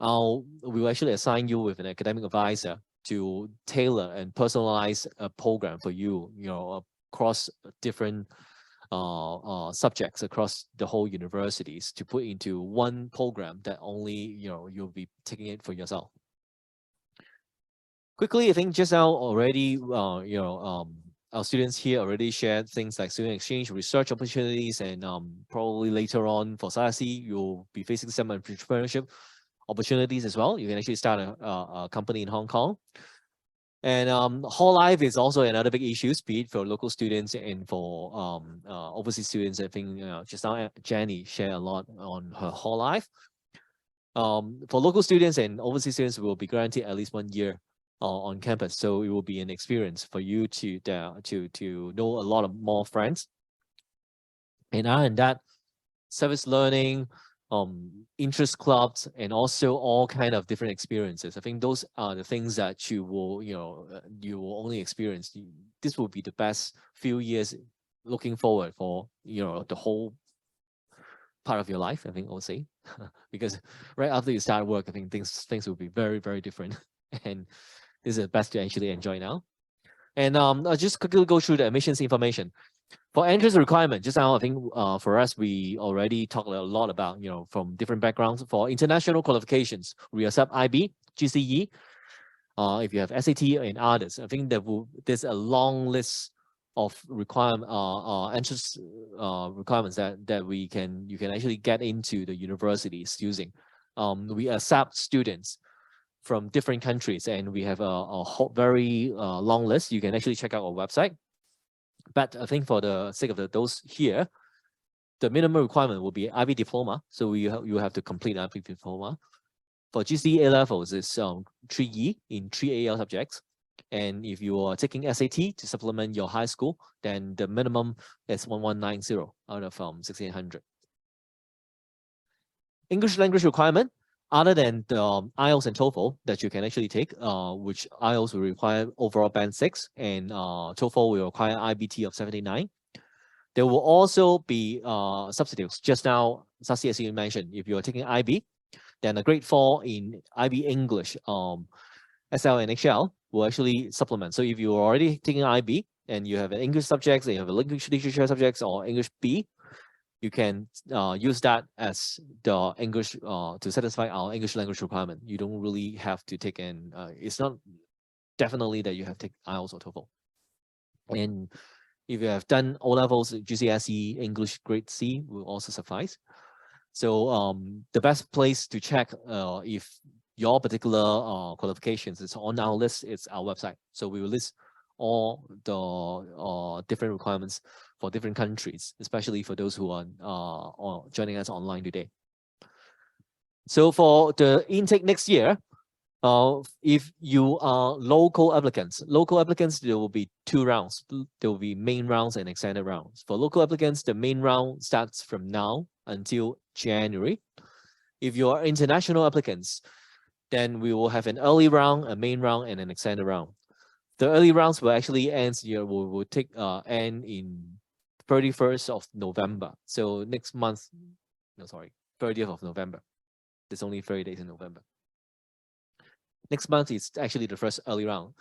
we will actually assign you with an academic advisor to tailor and personalize a program for you, across different subjects across the whole universities to put into one program that only you'll be taking it for yourself. Quickly, I think just now already our students here already shared things like student exchange, research opportunities, and probably later on for SASI, you'll be facing some entrepreneurship opportunities as well. You can actually start a company in Hong Kong. And hall life is also another big issue, be it for local students and for overseas students. I think just now Jenny shared a lot on her hall life. For local students and overseas students, we will be guaranteed at least 1 year on campus, so it will be an experience for you to know a lot of more friends. And other than that, service learning, interest clubs, and also all kind of different experiences. I think those are the things that you will only experience. This will be the best few years looking forward for the whole part of your life, I think I'll say. Because right after you start work, I think things will be very, very different. And this is the best to actually enjoy now. And I'll just quickly go through the admissions information. For entrance requirement, just now I think for us we already talked a lot about from different backgrounds. For international qualifications, we accept IB, GCE. If you have SAT and others, I think there's a long list of entrance requirements that you can actually get into the universities using. We accept students from different countries, and we have a very long list. You can actually check out our website. But I think for the sake of those here, the minimum requirement will be IB diploma. So you have to complete IB diploma. For GCE A levels, it's 3E in 3 AL subjects. And if you are taking SAT to supplement your high school, then the minimum is 1190 out of 1600. English language requirement, other than the IELTS and TOEFL that you can actually take, which IELTS will require overall band 6 and TOEFL will require IBT of 79. There will also be substitutes. Just now, Sasi, as you mentioned, if you are taking IB, then a grade 4 in IB English, SL and HL will actually supplement. So if you're already taking IB and you have an English subjects, and you have a English literature subjects or English B, you can use that as the English to satisfy our English language requirement. You don't really have to take it's not definitely that you have to take IELTS or TOEFL. And if you have done O levels, GCSE English grade C will also suffice. So the best place to check if your particular qualifications is on our list, it's our website. So we will list all the different requirements for different countries, especially for those who are joining us online today. So for the intake next year, if you are local applicants, there will be 2 rounds. There will be main rounds and extended rounds. For local applicants, the main round starts from now until January. If you are international applicants, then we will have an early round, a main round, and an extended round. The early rounds will actually end in 31st of November. So next month, 30th of November. There's only 30 days in November. Next month is actually the first early round.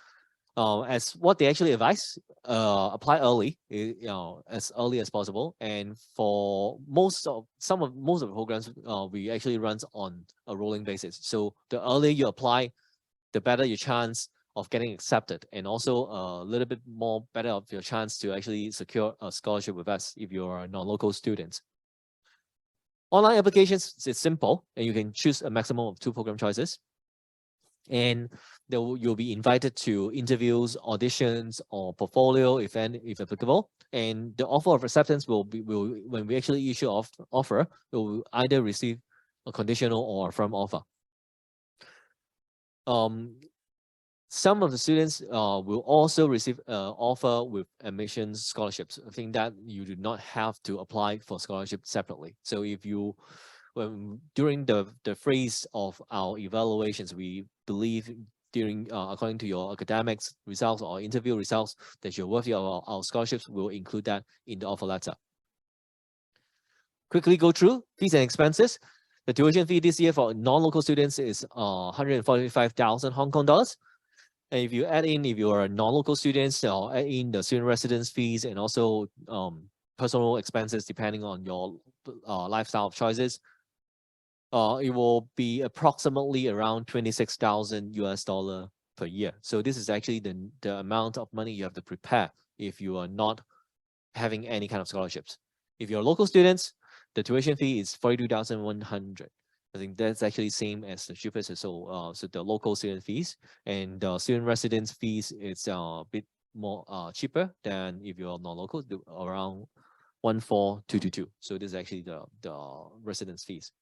As what they actually advise, apply early, as early as possible. And for most of the programs, we actually runs on a rolling basis. So the earlier you apply, the better your chance of getting accepted, and also a little bit more better of your chance to actually secure a scholarship with us if you're a non-local student. Online applications is simple, and you can choose a maximum of 2 program choices. And you'll be invited to interviews, auditions, or portfolio if applicable. And the offer of acceptance when we actually issue offer, will either receive a conditional or a firm offer. Some of the students will also receive an offer with admissions scholarships. I think that you do not have to apply for scholarship separately. So if you during the phase of our evaluations, we believe according to your academics results or interview results that you're worthy of our scholarships, will include that in the offer letter. Quickly go through fees and expenses. The tuition fee this year for non-local students is 145,000 Hong Kong dollars. And if you add in, if you are non-local students, add in the student residence fees and also personal expenses depending on your lifestyle choices, it will be approximately around 26,000 US dollar per year. So this is actually the amount of money you have to prepare if you are not having any kind of scholarships. If you're local students, the tuition fee is 42,100. I think that's actually same as the cheapest. So the local student fees, and the student residence fees is a bit more cheaper than if you're non-local, around 14,222. So this is actually the residence fees.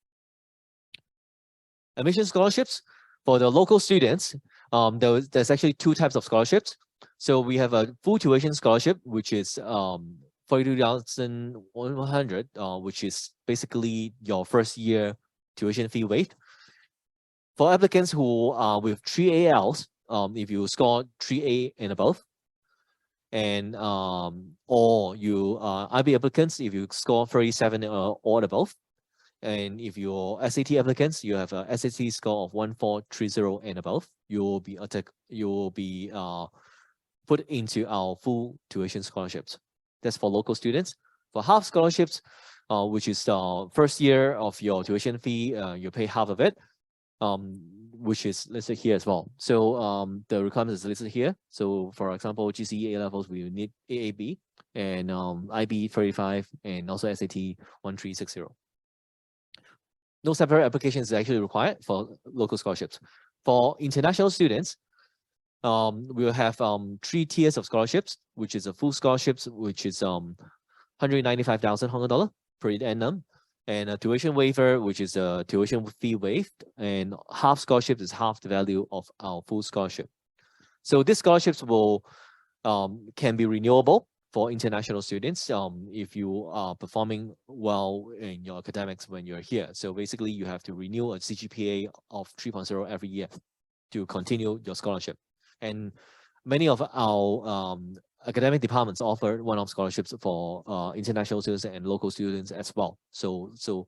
Admission scholarships for the local students, there's actually 2 types of scholarships. So we have a full tuition scholarship, which is 42,100, which is basically your first year tuition fee waived. For applicants who are with 3 ALs, if you score 3A and above, and or you IB applicants if you score 37 or above. And if you're SAT applicants, you have a SAT score of 1430 and above, you will be put into our full tuition scholarships. That's for local students. For half scholarships, which is the first year of your tuition fee, you pay half of it, which is listed here as well. So the requirements is listed here. So for example, GCE A levels, we need AAB and IB 35 and also SAT 1360. No separate application is actually required for local scholarships. For international students, we will have 3 tiers of scholarships, which is a full scholarships, which is 195,000 Hong Kong dollar per annum, and a tuition waiver, which is a tuition fee waived, and half scholarship is half the value of our full scholarship. So these scholarships will can be renewable for international students if you are performing well in your academics when you're here. So basically, you have to renew a CGPA of 3.0 every year to continue your scholarship. And many of our academic departments offer one-off scholarships for international students and local students as well. So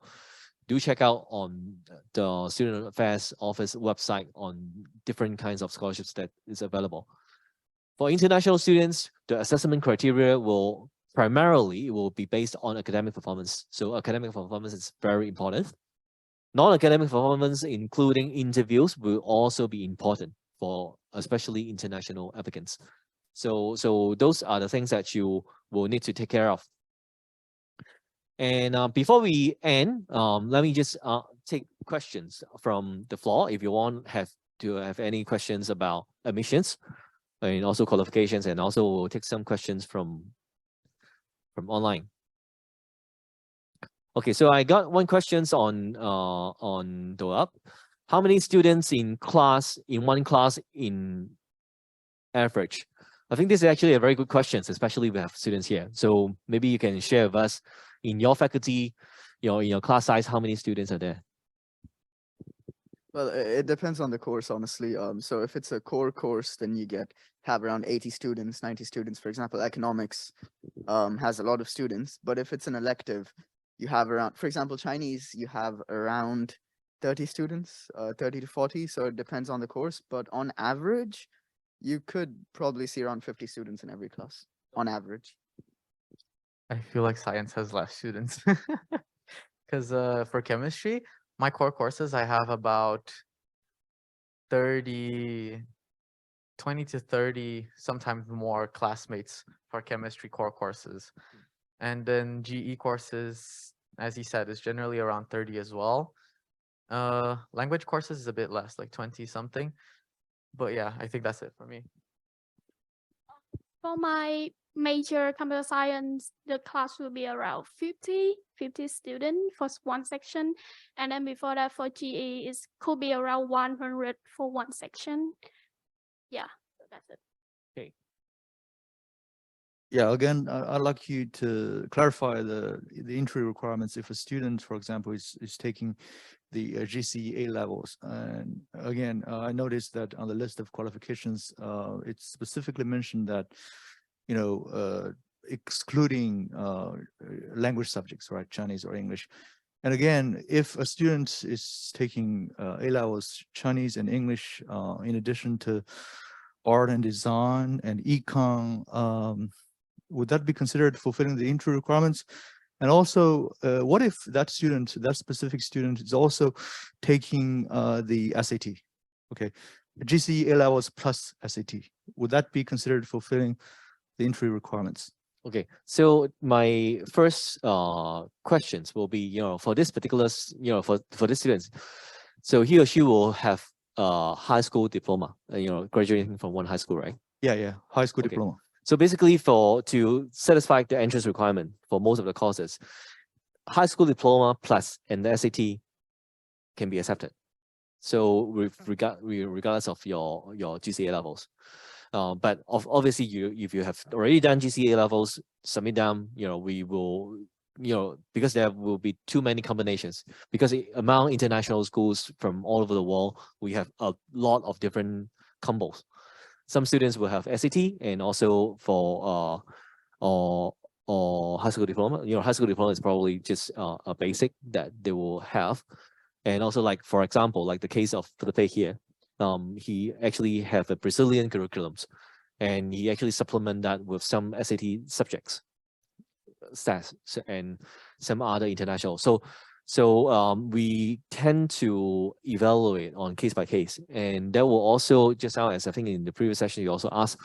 do check out on the Student Affairs Office website on different kinds of scholarships that is available. For international students, the assessment criteria will primarily be based on academic performance. So academic performance is very important. Non-academic performance, including interviews, will also be important for especially international applicants. So those are the things that you will need to take care of. And before we end, let me just take questions from the floor. If you want to have any questions about admissions and also qualifications, and also we'll take some questions from online. Okay, so I got one questions on the app. How many students in one class in average? I think this is actually a very good question, especially we have students here. So maybe you can share with us in your faculty, in your class size, how many students are there? Well, it depends on the course, honestly. So if it's a core course, then you have around 80 students, 90 students. For example, economics has a lot of students. But if it's an elective, you have around, for example, Chinese, you have around 30 students, 30 to 40. So it depends on the course. But on average, you could probably see around 50 students in every class, on average. I feel like science has less students. Because for chemistry, my core courses, I have about 20 to 30, sometimes more classmates for chemistry core courses. And then GE courses, as he said, is generally around 30 as well. Language courses is a bit less, like 20 something. But yeah, I think that's it for me. For my major computer science, the class will be around 50 students for one section. And then before that for GE, it could be around 100 for one section. Yeah, so that's it. Okay. Yeah, again, I'd like you to clarify the entry requirements. If a student, for example, is taking the GCE A levels, and again, I noticed that on the list of qualifications, it's specifically mentioned that, excluding language subjects, right, Chinese or English. And again, if a student is taking A levels, Chinese and English, in addition to art and design and econ, would that be considered fulfilling the entry requirements? And also, what if that specific student is also taking the SAT? Okay, GCE A levels plus SAT. Would that be considered fulfilling the entry requirements? Okay, so my first questions will be, for this particular, for the students, so he or she will have high school diploma, graduating from one high school, right? Yeah, high school diploma. So basically, to satisfy the entrance requirement for most of the courses, high school diploma plus an SAT can be accepted. So regardless of your GCA levels, but obviously if you have already done GCA levels, submit them. We will, because there will be too many combinations. Because among international schools from all over the world, we have a lot of different combos. Some students will have SAT, and also for or high school diploma. High school diploma is probably just a basic that they will have. And also, like, for example, like the case of Felipe here, he actually have a Brazilian curriculums, and he actually supplement that with some SAT subjects. SAS and some other international. So we tend to evaluate on case by case, and that will also, just now as I think in the previous session you also asked,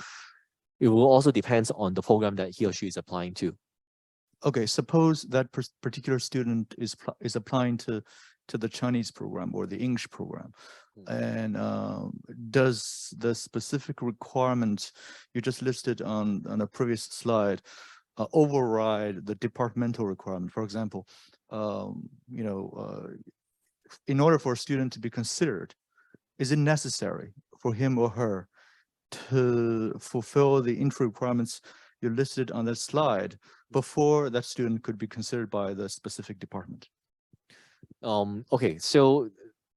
it will also depends on the program that he or she is applying to. Okay, suppose that particular student is applying to the Chinese program or the English program, and does the specific requirements you just listed on a previous slide override the departmental requirement? For example, you know, in order for a student to be considered, is it necessary for him or her to fulfill the entry requirements you listed on that slide before that student could be considered by the specific department? Okay, so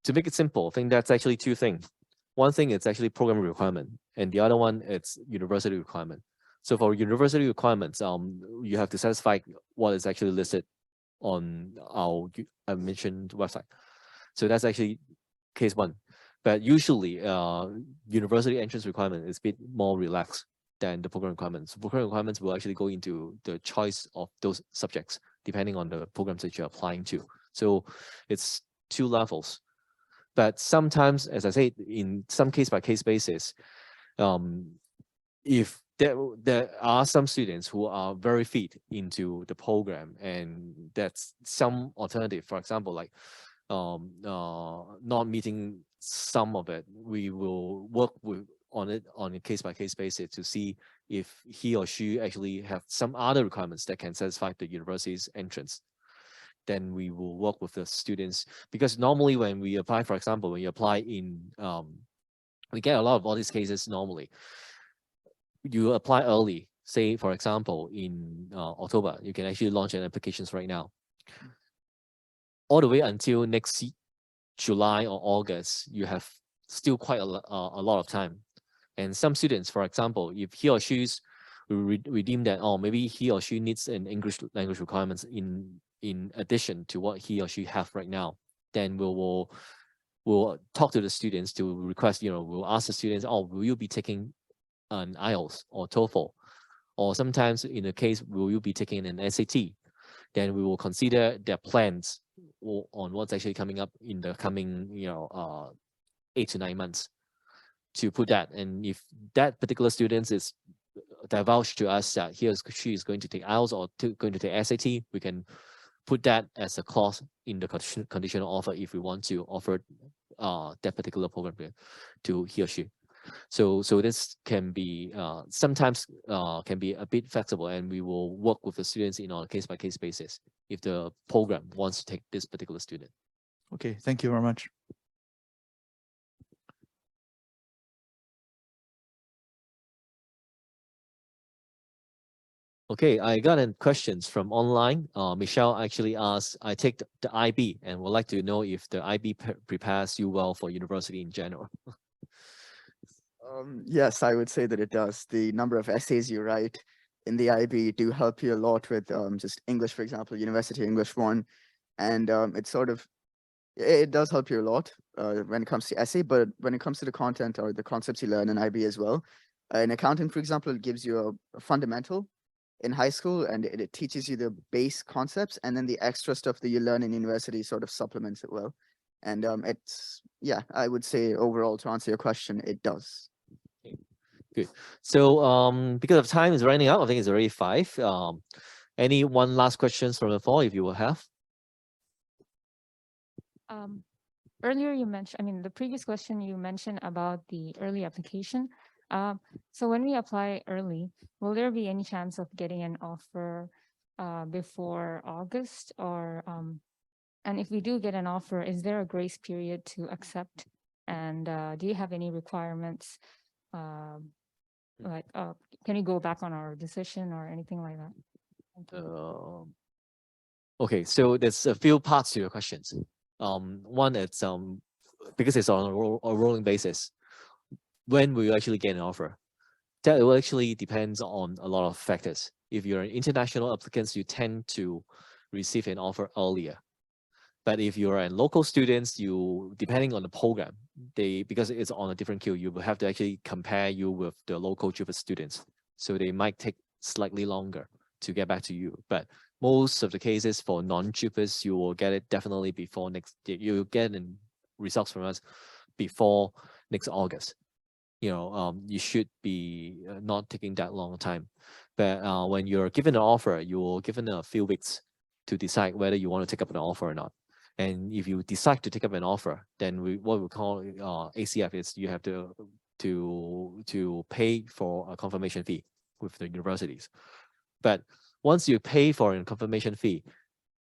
to make it simple, I think that's actually two things. One thing is actually program requirement, and the other one it's university requirement. So for university requirements, you have to satisfy what is actually listed on our admission website. So that's actually case one. But usually, university entrance requirement is a bit more relaxed than the program requirements. Program requirements will actually go into the choice of those subjects depending on the programs that you're applying to. So it's two levels. But sometimes, as I said, in some case by case basis, if there are some students who are very fit into the program, and that's some alternative, for example, like not meeting some of it, we will work on it on a case by case basis to see if he or she actually have some other requirements that can satisfy the university's entrance. Then we will work with the students, because normally when we apply, for example, when you apply in, we get a lot of all these cases normally. You apply early, say for example in October, you can actually launch an applications right now. All the way until next July or August, you have still quite a lot of time. And some students, for example, if he or she redeem that, oh, maybe he or she needs an English language requirements in addition to what he or she have right now, then we'll talk to the students to request, we'll ask the students, oh, will you be taking an IELTS or TOEFL? Or sometimes in the case, will you be taking an SAT? Then we will consider their plans on what's actually coming up in the coming, 8 to 9 months to put that. And if that particular student is divulged to us that she is going to take IELTS or going to take SAT, we can put that as a clause in the conditional offer if we want to offer that particular program to he or she. So this can be sometimes can be a bit flexible, and we will work with the students in on a case by case basis if the program wants to take this particular student. Okay, thank you very much. Okay, I got a questions from online. Michelle actually asked, I take the IB and would like to know if the IB prepares you well for university in general. Yes, I would say that it does. The number of essays you write in the IB do help you a lot with just English, for example, University English 1. And it does help you a lot when it comes to essay, but when it comes to the content or the concepts you learn in IB as well. In accounting, for example, it gives you a fundamental in high school, and it teaches you the base concepts, and then the extra stuff that you learn in university sort of supplements it well. And yeah, I would say overall, to answer your question, it does. Good. So because of time is running out, I think it's already 5. Any one last questions from the floor if you will have? Earlier you mentioned, the previous question you mentioned about the early application. So when we apply early, will there be any chance of getting an offer before August, or and if we do get an offer, is there a grace period to accept? And do you have any requirements? Like, can you go back on our decision or anything like that? Thank you. Okay, so there's a few parts to your questions. One is because it's on a rolling basis, when will you actually get an offer? That will actually depends on a lot of factors. If you're an international applicant, you tend to receive an offer earlier. But if you're a local students, you, depending on the program, because it's on a different queue, you will have to actually compare you with the local students. So they might take slightly longer to get back to you. But most of the cases for non-JUPAS, you will get it definitely before next. You'll get results from us before next August. You should be not taking that long time. But when you're given an offer, you're given a few weeks to decide whether you want to take up an offer or not. And if you decide to take up an offer, then what we call ACF is you have to pay for a confirmation fee with the universities. But once you pay for a confirmation fee,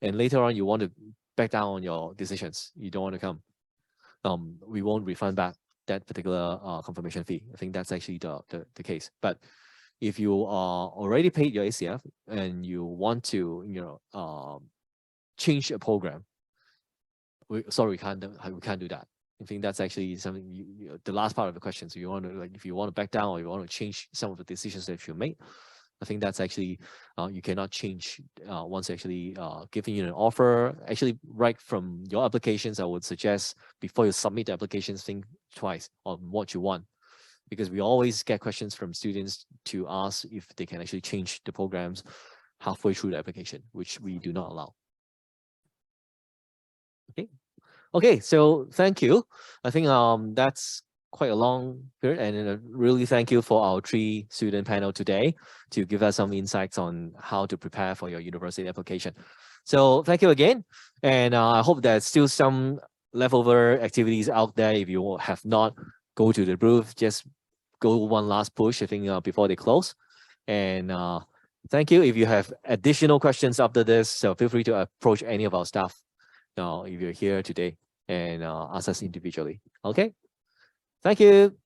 and later on you want to back down on your decisions, you don't want to come, we won't refund back that particular confirmation fee. I think that's actually the case. But if you are already paid your ACF and you want to change a program, we can't do that. I think that's actually something. The last part of the question. So if you want to back down or you want to change some of the decisions that you made, I think that's actually you cannot change once actually giving you an offer. Actually, right from your applications, I would suggest before you submit the applications, think twice on what you want, because we always get questions from students to ask if they can actually change the programs halfway through the application, which we do not allow. Okay, so thank you. I think that's quite a long period, and really thank you for our 3 student panel today to give us some insights on how to prepare for your university application. So thank you again, and I hope there's still some leftover activities out there. If you have not go to the booth, just go one last push, I think, before they close. And thank you. If you have additional questions after this, so feel free to approach any of our staff if you're here today and ask us individually. Okay, thank you.